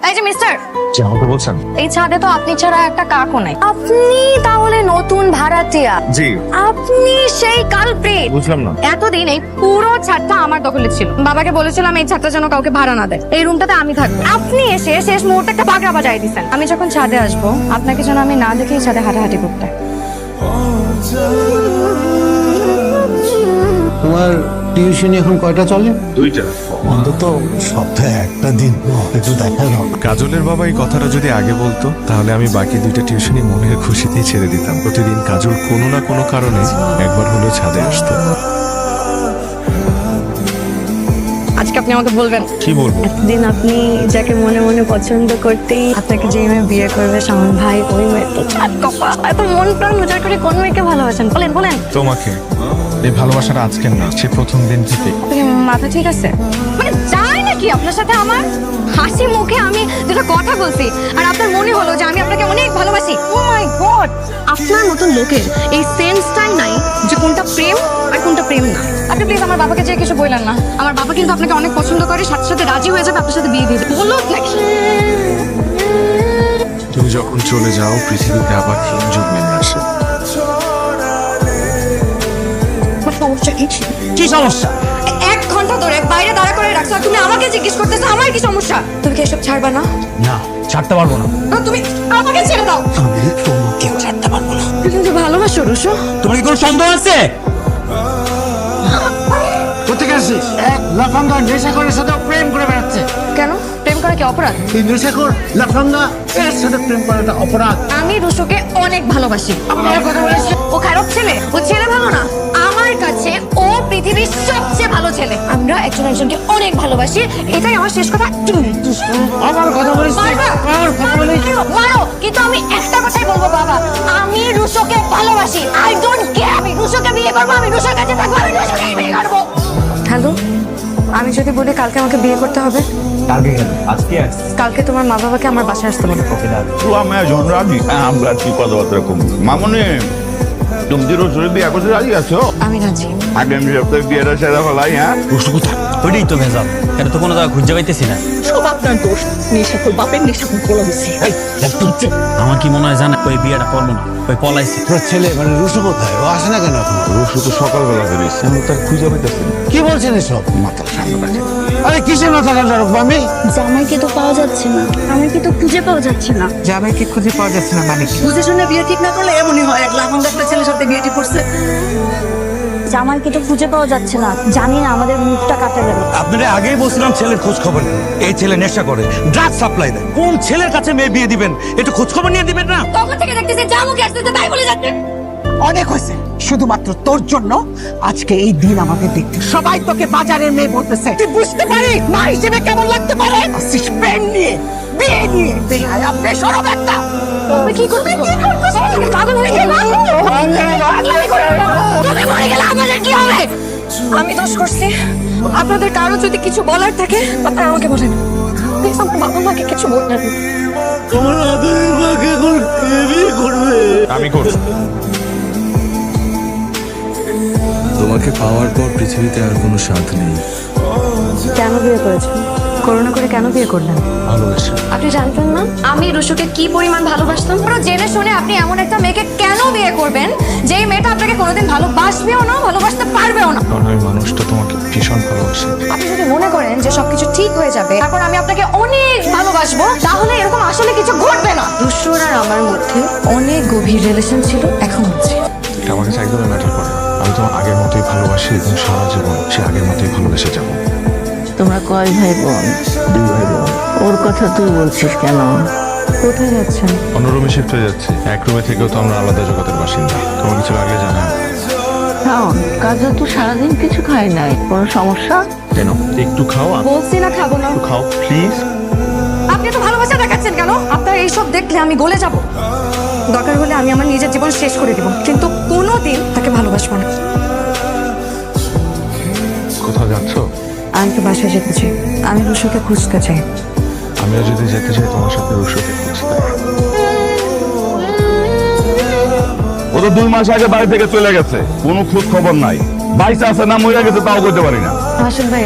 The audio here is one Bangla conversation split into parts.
এই যে মিস্টার, জি আমাকে বলছেন? এই ছাদে তো আপনি ছাড়া একটা কাকও নাই। আপনি তাহলে নতুন ভাড়াটিয়া? জি। আপনি সেই কালপ্রিট? বুঝলাম না। এতদিন এই পুরো ছাদটা আমার দখলে ছিল। বাবাকে বলেছিলাম এই ছাদটা যেন কাউকে ভাড়া না দেয়, এই রুমটাতে আমি থাকবো। আপনি এসে শেষ মুহূর্তে একটা বাগড়া বাজায় দিচ্ছেন। আমি যখন ছাদে আসবো আপনাকে যেন আমি না দেখেই ছাদে হাঁটাহাঁটি করতে। তোমার টিউশন এখন কয়টা চলে? 2টা। অন্তত সপ্তাহে একটা দিন একটু দেখা দাও। কাজলের বাবা এই কথাটা যদি আগে বলতো তাহলে আমি বাকি 2টা টিউশনই মনের খুশিতেই ছেড়ে দিতাম। প্রতিদিন কাজল কোনো না কোনো কারণে একবার হলেও ছাদে আসতো। আজকে আপনি আমাকে বলবেন কি বলবো? এতদিন আপনি যাকে মনে মনে পছন্দ করতেই আপনাকে যে মেয়ে বিয়ে করবে সামন ভাই, ওই মেয়ে তো চাঁদ কপাল। এত মন প্রাণ উজাড় করে কোন মেয়েকে ভালোবাসেন বলেন বলেন? তোমাকে। এই ভালোবাসাটা আজকের না, সে প্রথম দিন থেকে। মাথা ঠিক আছে? মানে যায় নাকি আপনার সাথে আমার? হাসি মুখে আমি দুটো কথা বলছি আর আপনার মনে হলো যে আমি আপনাকে অনেক ভালোবাসি। ও মাই গড, আপনার মতন লোকের এই সেন্সটাই নাই যে কোনটা প্রেম আর কোনটা প্রেম না। আপনি প্লিজ আমার বাবাকে যে কিছু বললেন না। আমার বাবা কিন্তু আপনাকে অনেক পছন্দ করে, সাথে সাথে রাজি হয়ে যাবে আপনার সাথে বিয়ে দিয়ে দেবে। বলো নাকি? তুমি যখন চলে যাও পৃথিবীতে আবার হিমযুগ নেমে আসে। সমস্যা কি? কি সমস্যা? 1 ঘন্টা ধরে বাইরে দাঁড়া করে রাখছো আর তুমি আমাকে জিজ্ঞেস করতেছো আমার কি সমস্যা? তুমি কি এসব ছাড়বা না? না, ছাড়তে পারবো না। তুমি আমাকে ছেড়ে দাও। আমি তোমাকে ছাড়তে পারবো না। তুমি তো ভালোবাসো রুশো। তোমার কি কোনো সন্দেহ আছে? কোথেকে আসিস? এক লাফাঙ্গা নেশাখোরের সাথে প্রেম করে বেড়াচ্ছে। কেন? প্রেম করা কি অপরাধ? এই নেশাখোর লাফাঙ্গা এর সাথে প্রেম করাটা অপরাধ। আমি রুশোকে অনেক ভালোবাসি। আমার কথা বলিস? ও খারাপ ছেলে? ও ছেলে ভালো না? আমার কাছে ও পৃথিবীর সবচেয়ে ভালো ছেলে। আমরা একজন একজনকে অনেক ভালোবাসি, এটাই আমার শেষ কথা। আমার কথা বলিস? মারবা? আমার কথা বলিস? মারো, কিন্তু আমি একটা কথাই বলবো বাবা, আমি রুশোকে ভালোবাসি। I don't care. আমি রুশোকে বিয়ে করবো, আমি রুশোর কাছে থাকবো, আমি রুশোকে বিয়ে করবো। হ্যালো, আমি যদি বলি কালকে আমাকে বিয়ে করতে হবে? কালকে কেন? আজকে আস। কালকে তোমার মা বাবাকে আমার বাসায় আসতে বলো। তুই আমি যখন রাজি আমরা কি কথাবার্তা কম মামনে তুমি যে রসুরে বিয়ে করতে রাজি আছো? আমি রাজি। আগামী সপ্তাহে বিয়েটা সেরা ফেলাই। হ্যাঁ ওইটাই তো ভেজাল, এটা তো কোনো জায়গা খুঁজে পাইতেছি না। সব আপনার দোষ। নেশাখোর বাপের নেশাখোর বলা হয়েছে। আমার কি মনে হয় জানা, ওই বিয়েটা করবো না, ওই পলাইছে। তোর ছেলে মানে রুশু কোথায়? ও আসে না কেন এখন? রসু তো সকালবেলা বেরিয়েছে, আমি তার খুঁজে পাইতেছি না। কি বলছেন এসব? মাথার সামনে রাখে। আরে কিসের মাথা ঠান্ডা রাখবো আমি? জামাইকে তো পাওয়া যাচ্ছে না, আমাকে তো খুঁজে পাওয়া যাচ্ছে না। জামাইকে খুঁজে পাওয়া যাচ্ছে না মানে কি? বুঝে শুনে বিয়ে ঠিক না করলে এমনই হয়। এক লাফাঙ্গা একটা ছেলের সাথে বিয়ে ঠিক করছে। জামাইকে তো খুঁজে পাওয়া যাচ্ছে না, জানি না আমাদের মুখটা কাটা গেল। আপনারা আগেই বলছিলাম ছেলের খোঁজ খবর নেই। এই ছেলে নেশা করে, ড্রাগ সাপ্লাই দেয়। কোন ছেলের কাছে মেয়ে বিয়ে দিবেন একটু খোঁজ খবর নিয়ে দিবেন না? তখন থেকে দেখতেছি যা মুখে আসতেছে তাই বলে যাচ্ছে। অনেক হয়েছে, শুধুমাত্র তোর জন্য আজকে এই দিন আমাদের দেখতে সবাই তোকে বাজারের মেয়ে বলতেছে। তুই বুঝতে পারি মা হিসেবে কেমন লাগতে পারে? আসিস প্রেম নিয়ে, বিয়ে নিয়ে, বেহায়া বেশরম একটা। তুমি কি করবে? পাগল হয়ে গেল? তুমি মরে গেলে আমাদের কি হবে? আমি দোষ করছি। আপনাদের কারো যদি কিছু বলার থাকে আপনারা আমাকে বলেন। প্লিজ আমার বাবা মাকে কিছু বলবেন। তোমার আদরের মাকে এখন কে বিয়ে করবে? আমি করছি। তোমাকে পাওয়ার পর পৃথিবীতে আর কোনো স্বাদ নেই। কেন বিয়ে করেছেন? করোনা করে কেন বিয়ে করলেন? ভালোবাসা। আপনি জানতেন না আমি রুশুকে কি পরিমাণ ভালোবাসতাম? পুরো জেনে শুনে আপনি এমন একটা মেয়েকে কেন বিয়ে করবেন যেই মেয়েটা আপনাকে কোনোদিন ভালোবাসবেও না, ভালোবাসতে পারবেও না? কারণ ওই মানুষটা তোমাকে ভীষণ ভালোবাসে। আপনি যদি মনে করেন যে সবকিছু ঠিক হয়ে যাবে, তারপর আমি আপনাকে অনেক ভালোবাসবো, তাহলে এরকম আসলে কিছু ঘটবে না। রুশুর আর আমার মধ্যে অনেক গভীর রিলেশন ছিল, এখন হচ্ছে। এটা আমার কাছে একদমই ম্যাটার করে না। আমি তোমার আগের মতোই ভালোবাসি এবং সারা জীবন সে আগের মতোই ভালোবেসে যাবো। তোমরা কয় ভাই বোন? 2 ভাই বোন। ওর কথা তুই বলছিস কেন? কোথায় যাচ্ছেন? অন্য রুমে শিফট হয়ে যাচ্ছে। এক রুমে থেকেও তো আমরা আলাদা জগতের বাসিন্দা। তোমার কিছু লাগলে জানা। শাওন, কাজে তো সারাদিন কিছু খাই নাই, কোনো সমস্যা? কেন? একটু খাও। বলছি না খাবো না। একটু খাও প্লিজ। আপনি তো ভালোবাসা দেখাচ্ছেন কেন? আপনার এইসব দেখলে আমি গলে যাব। দরকার হলে আমি আমার নিজের জীবন শেষ করে দিব, কিন্তু কোনোদিন তাকে ভালোবাসবো না। কোথাও যাচ্ছ? আমি তো বাসায় যেতে চাই। আমি রুশুকে খুঁজতে চাই। আমিও যদি যেতে চাই তোমার সাথে রুশুকে খুঁজতে। ও তো 2 মাস আগে বাড়ি থেকে চলে গেছে, কোনো খোঁজ খবর নাই। বাইসে আছে না মরে গেছে তাও করতে পারি না। হাসিন ভাই,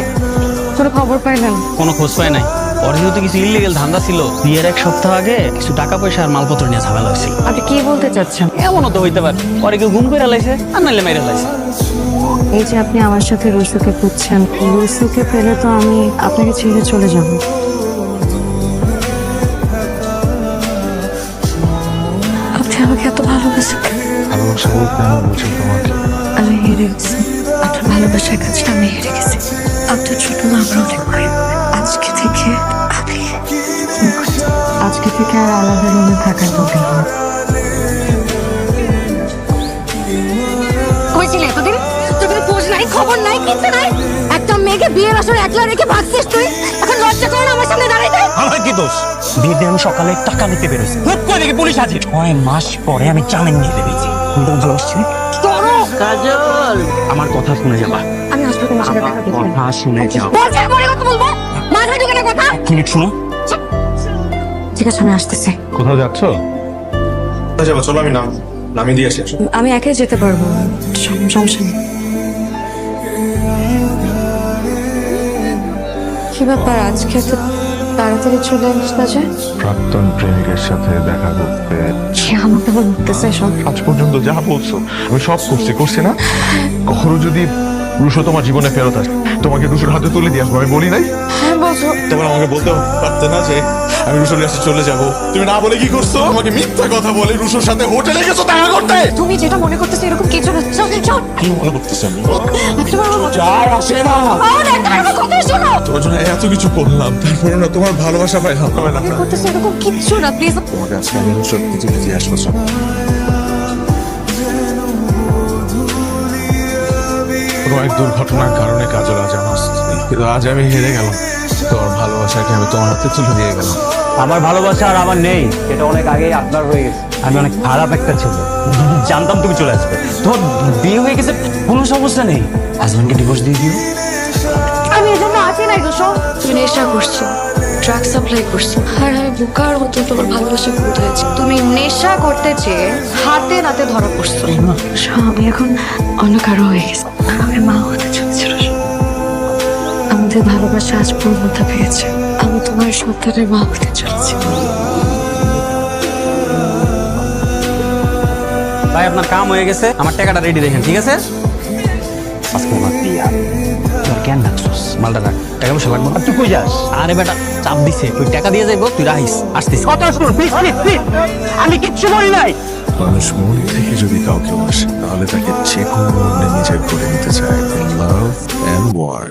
কোনো খবর পাইলেন? কোনো খোঁজ পায় নাই। ও ওর যেহেতু কিছু ইলিগেল ধান্দা ছিল, বিয়ের 1 সপ্তাহ আগে কিছু টাকা পয়সা আর মালপত্র নিয়ে ঝামেলা হয়েছিল। আপনি কি বলতে চাচ্ছেন? এমনও তো হইতে পারে পরে কেউ গুম করে লাইছে আর নাইলে মেরে লাইছে। এই যে আপনি আমার সাথে রুসুকে খুঁজছেন, রুসুকে পেলে তো আমি আপনাকে ছেড়ে চলে যাব। আপনি আমাকে এত ভালোবাসেন, ভালোবাসা বলতে আমি বুঝি তোমাকে। আমি হেরে গেছি। আপনার ভালোবাসার কাছে আমি হেরে গেছি। আপনার ছোট মা আমার অনেক ভয়। আজকে থেকে আর আলাদা রুমে থাকার দরকার নেই। কই ছিলে এতদিন? তোর কোনো খোঁজ নাই, খবর নাই, কিছু নাই। একটা মেয়েকে বিয়ের আসরে একলা রেখে ভাগছিস তুই। এখন লজ্জা করে না আমার সামনে দাঁড়াইতে? আমার কি দোষ? বিয়েতে আমি সকালে টাকা নিতে বেরোছি, হুট করে দেখি পুলিশ আছে। 6 মাস পরে আমি জামিন নিয়ে বেরিয়েছি। কাজল, আমার কথা শুনে যাবা। আমি আসবো তোমার সাথে দেখা করতে। কথা শুনে যাও। বলছি পরে কথা বলবো। মাথায় ঢুকে না কথা। 1 মিনিট শুনো। ঠিক আছে, আমি আসতেছি। কোথাও যাচ্ছ? কোথায় যাবো? চলো আমি নামিয়ে দিয়ে আসি। আমি একাই যেতে পারবো, সমস্যা নেই। কি ব্যাপার আজকে তো তাড়াতাড়ি চলে আসতে যে? প্রাক্তন প্রেমিকের সাথে দেখা করতে। কি আমাকে বলতেছে সব? আজ পর্যন্ত যা বলছো আমি সব করছি না? কখনো যদি রুশো তোমার জীবনে ফেরত আসে, তোমাকে রুশোর হাতে তুলে দিয়ে আসবো, আমি বলি নাই? হ্যাঁ বলছো। তোমার আমাকে বলতে পারতে না যে আমি রুশোর কাছে চলে যাব? তুমি না বলে কি করছো? আমাকে মিথ্যা কথা বলে রুশোর সাথে হোটেলে গেছো দেখা করতে। তুমি যেটা মনে করতেছো এরকম কিছু না। চল চল। কি মনে করতেছো? আমি একটা বার আমার যাই আসে না, কথা শোনো। তোমার জন্য এত কিছু করলাম, তারপরে না তোমার ভালোবাসা পাইলাম না। কি করতেছো এরকম কিচ্ছু না, প্লিজ। তোমাকে আজকে আমি রুশোর খুঁজে দিয়ে আসবো। কোনো এক দুর্ঘটনার কারণে কাজল আজ আমার স্ত্রী। কিন্তু আজ আমি হেরে গেলাম। তোমার ভালোবাসাকে আমি তোমার হাতে তুলে দিয়ে গেলাম। আমার ভালোবাসা আর আমার নেই, এটা অনেক আগেই আপনার হয়ে গেছে। আমি অনেক খারাপ একটা ছেলে, জানতাম তুমি চলে আসবে। তোমার বিয়ে হয়ে গেছে, কোনো সমস্যা নেই। হাজবেন্ডকে ডিভোর্স দিয়ে দিও। আমি এই জন্য আছি নাই দোষ। তুমি নেশা করছো, ড্রাগ সাপ্লাই করছো, আর আমি বোকার মতো তোমার ভালোবাসা ভুল হয়েছে। তুমি নেশা করতে চেয়ে হাতে নাতে ধরা পড়ছো। আমি এখন অন্য কারো হয়ে গেছি। আমি মা হতে চলেছিল। আমাদের ভালোবাসা আজ পূর্ণতা পেয়েছে। আমি তোমার সন্তানের মা হতে চলেছি। ভাই আপনার কাম হয়ে গেছে, আমার টাকাটা রেডি রেখেন, ঠিক আছে? আজকে আমার বিয়া, তোর কেন রাখছিস? মালটা রাখ, টাকা পয়সা লাগবে না। তুই কই যাস? আরে বেটা চাপ দিছে, তুই টাকা দিয়ে যাইবো, তুই রাখিস, আসতিস। কথা শুন, আমি কিচ্ছু বলি নাই। মানুষ মন থেকে যদি কাউকে বাসে, তাহলে তাকে যে কোনো মূল্যে নিজের করে নিতে চায়। Love and war.